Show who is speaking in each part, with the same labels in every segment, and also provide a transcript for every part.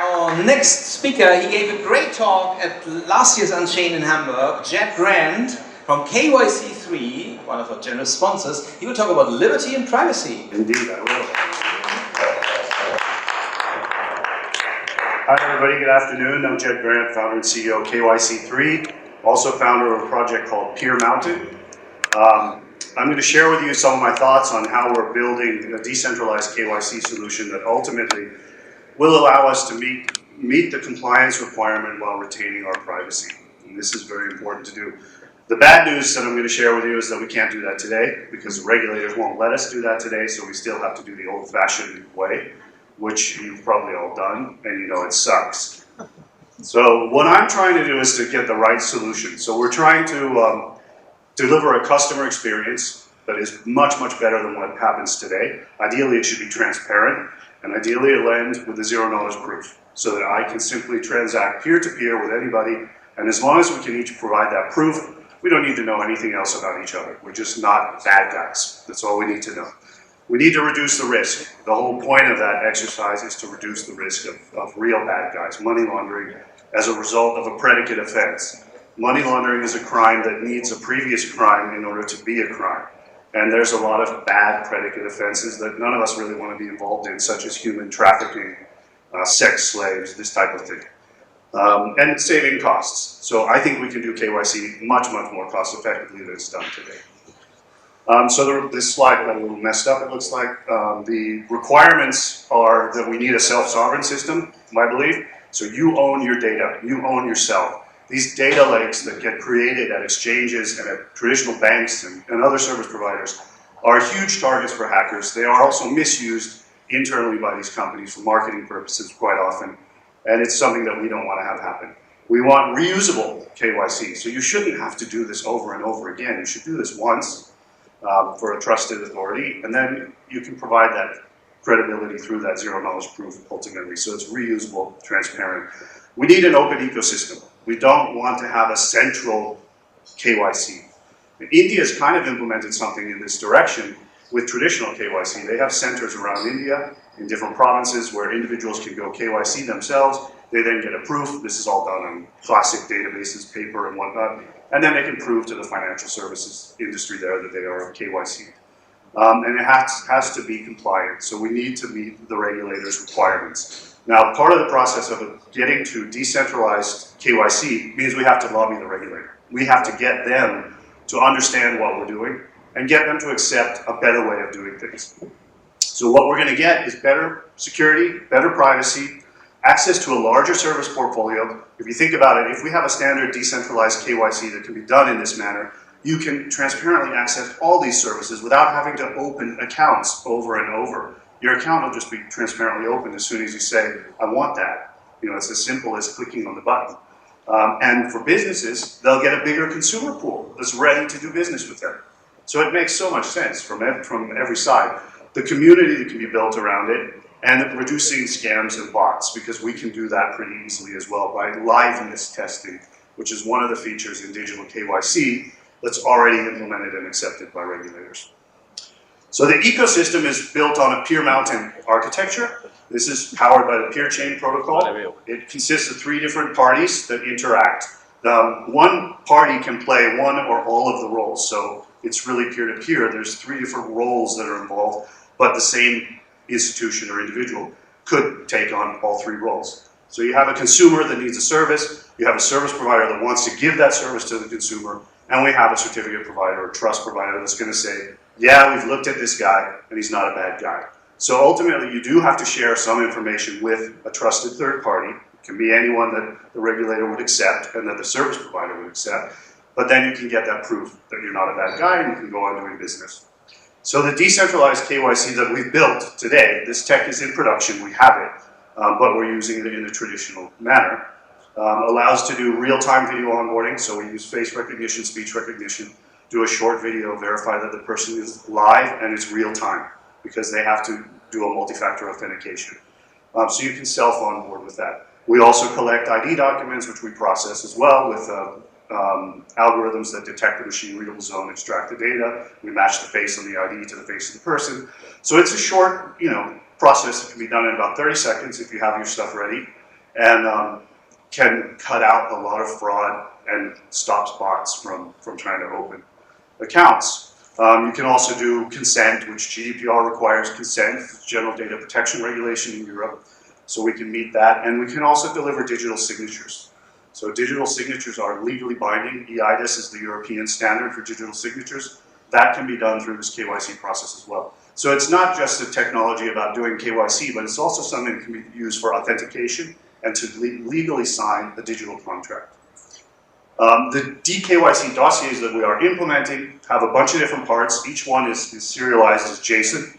Speaker 1: Our next speaker, he gave a great talk at last year's UNCHAIN in Hamburg. Jed Grant from KYC3, one of our generous sponsors, he will talk about liberty and privacy.
Speaker 2: Indeed, I will. Hi everybody, good afternoon. I'm Jed Grant, founder and CEO of KYC3, also founder of a project called Peer Mountain. I'm going to share with you some of my thoughts on how we're building a decentralized KYC solution that ultimately will allow us to meet the compliance requirement while retaining our privacy. And this is very important to do. The bad news that I'm going to share with you is that we can't do that today because the regulators won't let us do that today, so we still have to do the old-fashioned way, which you've probably all done, and you know it sucks. So what I'm trying to do is to get the right solution. So we're trying to deliver a customer experience that is much, much better than what happens today. Ideally, it should be transparent, and ideally it'll end with a zero-knowledge proof, so that I can simply transact peer-to-peer with anybody, and as long as we can each provide that proof, we don't need to know anything else about each other. We're just not bad guys. That's all we need to know. We need to reduce the risk. The whole point of that exercise is to reduce the risk of real bad guys, money laundering, as a result of a predicate offense. Money laundering is a crime that needs a previous crime in order to be a crime. And there's a lot of bad predicate offenses that none of us really want to be involved in, such as human trafficking, sex slaves, this type of thing. And saving costs. So I think we can do KYC much, much more cost effectively than it's done today. This slide got a little messed up, it looks like. The requirements are that we need a self-sovereign system, I believe. So you own your data, you own yourself. These data lakes that get created at exchanges and at traditional banks and other service providers are huge targets for hackers. They are also misused internally by these companies for marketing purposes quite often. And it's something that we don't want to have happen. We want reusable KYC. So you shouldn't have to do this over and over again. You should do this once for a trusted authority, and then you can provide that credibility through that zero-knowledge proof ultimately. So it's reusable, transparent. We need an open ecosystem. We don't want to have a central KYC. India's kind of implemented something in this direction with traditional KYC. They have centers around India in different provinces where individuals can go KYC themselves. They then get a proof. This is all done on classic databases, paper and whatnot. And then they can prove to the financial services industry there that they are KYC. And it has to be compliant. So we need to meet the regulators' requirements. Now, part of the process of getting to decentralized KYC means we have to lobby the regulator. We have to get them to understand what we're doing and get them to accept a better way of doing things. So what we're going to get is better security, better privacy, access to a larger service portfolio. If you think about it, if we have a standard decentralized KYC that can be done in this manner, you can transparently access all these services without having to open accounts over and over. Your account will just be transparently open as soon as you say, I want that. You know, it's as simple as clicking on the button. And for businesses, they'll get a bigger consumer pool that's ready to do business with them. So it makes so much sense from every side. The community that can be built around it, and reducing scams and bots, because we can do that pretty easily as well by liveness testing, which is one of the features in digital KYC that's already implemented and accepted by regulators. So the ecosystem is built on a Peer Mountain architecture. This is powered by the Peer Chain protocol. It consists of 3 different parties that interact. One party can play one or all of the roles, so it's really peer-to-peer. There's 3 different roles that are involved, but the same institution or individual could take on all 3 roles. So you have a consumer that needs a service, you have a service provider that wants to give that service to the consumer, and we have a certificate provider or trust provider that's going to say, yeah, we've looked at this guy and he's not a bad guy. So ultimately you do have to share some information with a trusted third party. It can be anyone that the regulator would accept and that the service provider would accept, but then you can get that proof that you're not a bad guy and you can go on doing business. So the decentralized KYC that we've built today, this tech is in production, we have it, but we're using it in a traditional manner, allows to do real-time video onboarding, so we use face recognition, speech recognition, do a short video, verify that the person is live and it's real-time, because they have to do a multi-factor authentication. So you can self-onboard with that. We also collect ID documents, which we process as well with algorithms that detect the machine-readable zone, extract the data. We match the face on the ID to the face of the person. So it's a short, process that can be done in about 30 seconds if you have your stuff ready. and can cut out a lot of fraud and stops bots from trying to open accounts. You can also do consent, which GDPR requires consent, General Data Protection Regulation in Europe, so we can meet that. And we can also deliver digital signatures. So digital signatures are legally binding. EIDAS is the European standard for digital signatures. That can be done through this KYC process as well. So it's not just a technology about doing KYC, but it's also something that can be used for authentication and to legally sign a digital contract. The DKYC dossiers that we are implementing have a bunch of different parts. Each one is serialized as JSON,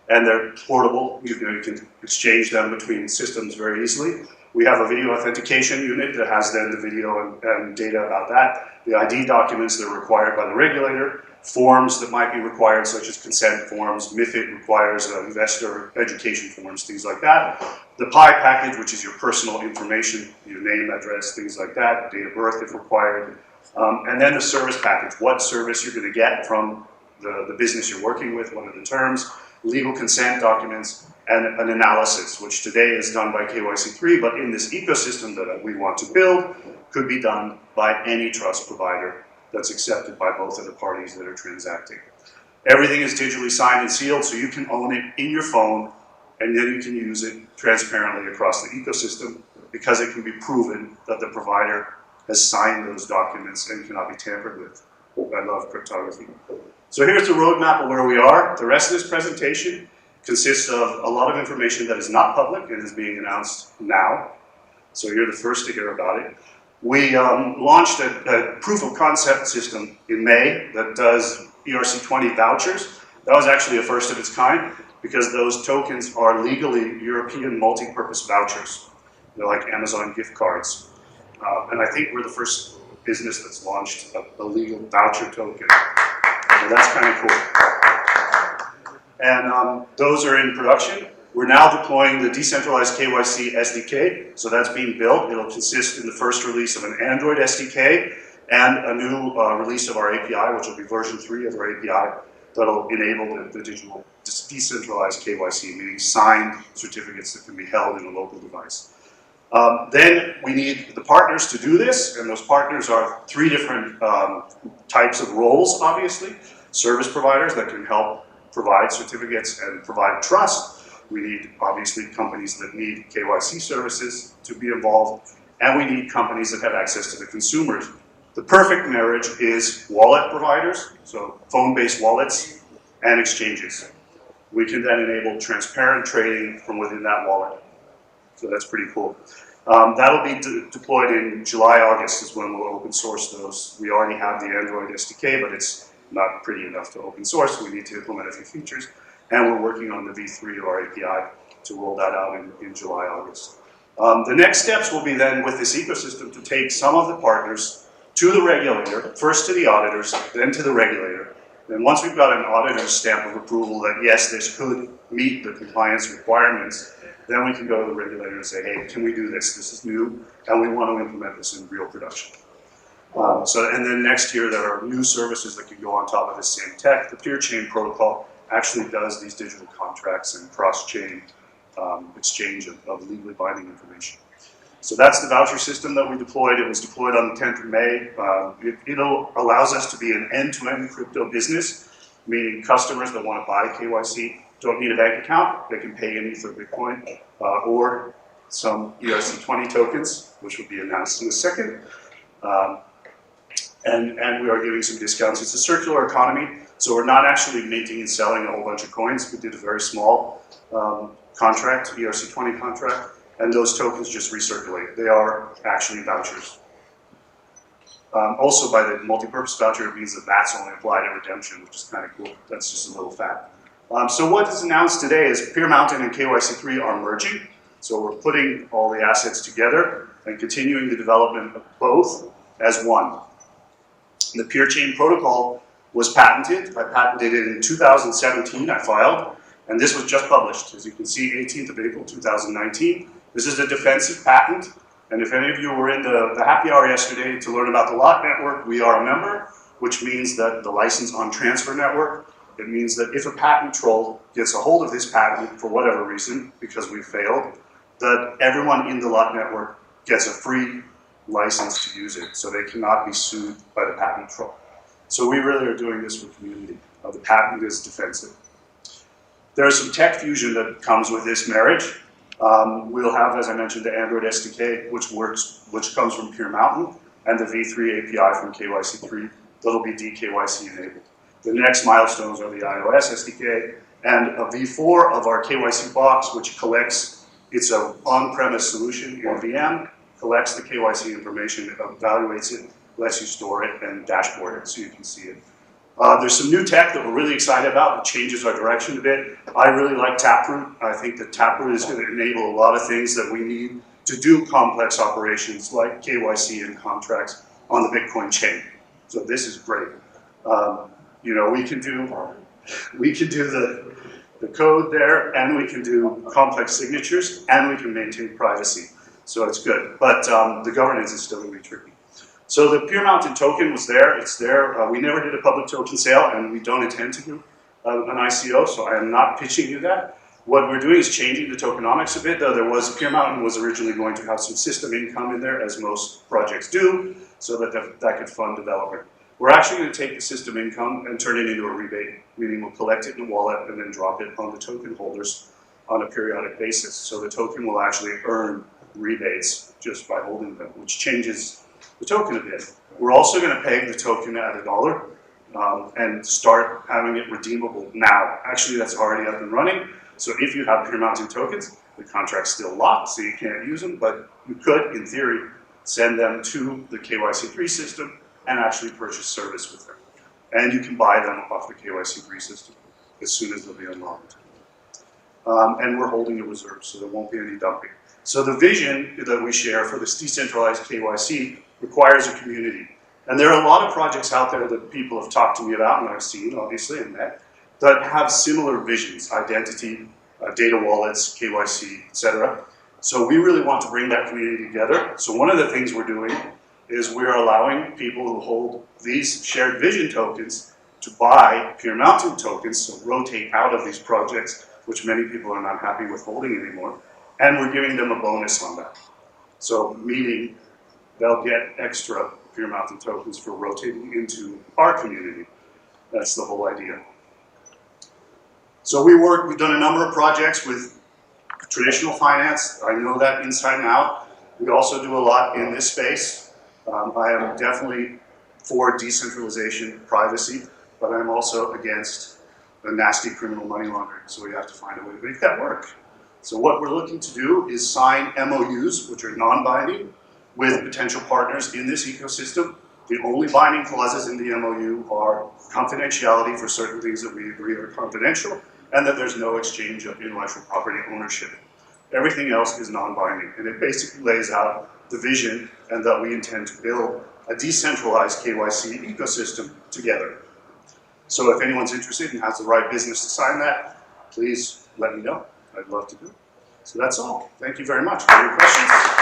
Speaker 2: and they're portable. You can exchange them between systems very easily. We have a video authentication unit that has then the video and data about that. The ID documents that are required by the regulator, forms that might be required, such as consent forms. MiFID requires investor education forms, things like that. The PI package, which is your personal information, your name, address, things like that, date of birth if required. And then the service package, what service you're going to get from the business you're working with, what are the terms, legal consent documents, and an analysis, which today is done by KYC3, but in this ecosystem that we want to build, could be done by any trust provider that's accepted by both of the parties that are transacting. Everything is digitally signed and sealed, so you can own it in your phone, and then you can use it transparently across the ecosystem because it can be proven that the provider has signed those documents and cannot be tampered with. I love cryptography. So here's the roadmap of where we are. The rest of this presentation consists of a lot of information that is not public and is being announced now. So you're the first to hear about it. We launched a proof of concept system in May that does ERC20 vouchers. That was actually a first of its kind because those tokens are legally European multi-purpose vouchers. They're like Amazon gift cards. And I think we're the first business that's launched a legal voucher token. So that's kind of cool. And those are in production. We're now deploying the Decentralized KYC SDK, so that's being built. It'll consist in the first release of an Android SDK and a new release of our API, which will be version 3 of our API, that'll enable the digital decentralized KYC, meaning signed certificates that can be held in a local device. Then we need the partners to do this, and those partners are 3 different types of roles, obviously. Service providers that can help provide certificates and provide trust. We need, obviously, companies that need KYC services to be involved, and we need companies that have access to the consumers. The perfect marriage is wallet providers, so phone-based wallets, and exchanges. We can then enable transparent trading from within that wallet. So that's pretty cool. That'll be deployed in July, August is when we'll open source those. We already have the Android SDK, but it's not pretty enough to open source. We need to implement a few features. And we're working on the V3 of our API to roll that out in July, August. The next steps will be then with this ecosystem to take some of the partners to the regulator, first to the auditors, then to the regulator. And once we've got an auditor's stamp of approval that yes, this could meet the compliance requirements, then we can go to the regulator and say, hey, can we do this? This is new, and we want to implement this in real production. And then next year, there are new services that can go on top of the same tech. The peer chain protocol actually does these digital contracts and cross-chain exchange of legally binding information. So that's the voucher system that we deployed. It was deployed on the 10th of May. It allows us to be an end-to-end crypto business, meaning customers that want to buy KYC don't need a bank account. They can pay in Ether Bitcoin or some ERC20 tokens, which will be announced in a second. And we are giving some discounts. It's a circular economy, so we're not actually minting and selling a whole bunch of coins. We did a very small contract, ERC20 contract, and those tokens just recirculate. They are actually vouchers. Also, by the multi-purpose voucher, it means that that's only applied at redemption, which is kind of cool. That's just a little fact. So what is announced today is Peer Mountain and KYC3 are merging. So we're putting all the assets together and continuing the development of both as one. The peer chain protocol was patented. I patented it in 2017, I filed, and this was just published. As you can see, 18th of April, 2019. This is a defensive patent, and if any of you were in the happy hour yesterday to learn about the LOT network, we are a member, which means that the license on transfer network, it means that if a patent troll gets a hold of this patent for whatever reason, because we failed, that everyone in the lot network gets a free license to use it, so they cannot be sued by the patent troll. So we really are doing this for community. The patent is defensive. There's some tech fusion that comes with this marriage. We'll have, as I mentioned, the Android SDK, which comes from Pure Mountain, and the V3 API from KYC3 that'll be DKYC enabled. The next milestones are the iOS SDK and a V4 of our KYC box, which collects, it's an on-premise solution in VM, collects the KYC information, evaluates it, lets you store it, and dashboard it so you can see it. There's some new tech that we're really excited about that changes our direction a bit. I really like Taproot. I think that Taproot is going to enable a lot of things that we need to do complex operations like KYC and contracts on the Bitcoin chain. So this is great. You know, we can do the code there, and we can do complex signatures, and we can maintain privacy. So it's good, but the governance is still going to be tricky. So the Pure Mountain token was there, it's there. We never did a public token sale, and we don't intend to do an ICO, so I am not pitching you that. What we're doing is changing the tokenomics a bit, though. Pure Mountain was originally going to have some system income in there, as most projects do, so that could fund development. We're actually going to take the system income and turn it into a rebate, meaning we'll collect it in a wallet and then drop it on the token holders on a periodic basis. So the token will actually earn rebates just by holding them, which changes the token a bit. We're also going to peg the token at $1 and start having it redeemable now. Actually, that's already up and running. So if you have Pure Mountain tokens, the contract's still locked, so you can't use them, but you could, in theory, send them to the KYC3 system and actually purchase service with them. And you can buy them off the KYC3 system as soon as they'll be unlocked. And we're holding a reserve, so there won't be any dumping. So the vision that we share for this decentralized KYC requires a community. And there are a lot of projects out there that people have talked to me about, and I've seen, obviously, and met, that have similar visions: identity, data wallets, KYC, etc. So we really want to bring that community together. So one of the things we're doing is we're allowing people who hold these shared vision tokens to buy Pure Mountain tokens, so rotate out of these projects, which many people are not happy with holding anymore, and we're giving them a bonus on that. So meaning they'll get extra Pure Mountain tokens for rotating into our community. That's the whole idea. So we've done a number of projects with traditional finance. I know that inside and out. We also do a lot in this space. I am definitely for decentralization, privacy, but I'm also against the nasty criminal money laundering. So we have to find a way to make that work. So what we're looking to do is sign MOUs, which are non-binding, with potential partners in this ecosystem. The only binding clauses in the MOU are confidentiality for certain things that we agree are confidential, and that there's no exchange of intellectual property ownership. Everything else is non-binding, and it basically lays out the vision and that we intend to build a decentralized KYC ecosystem together. So if anyone's interested and has the right business to sign that, please let me know. I'd love to do it. So that's all. Thank you very much. Any questions?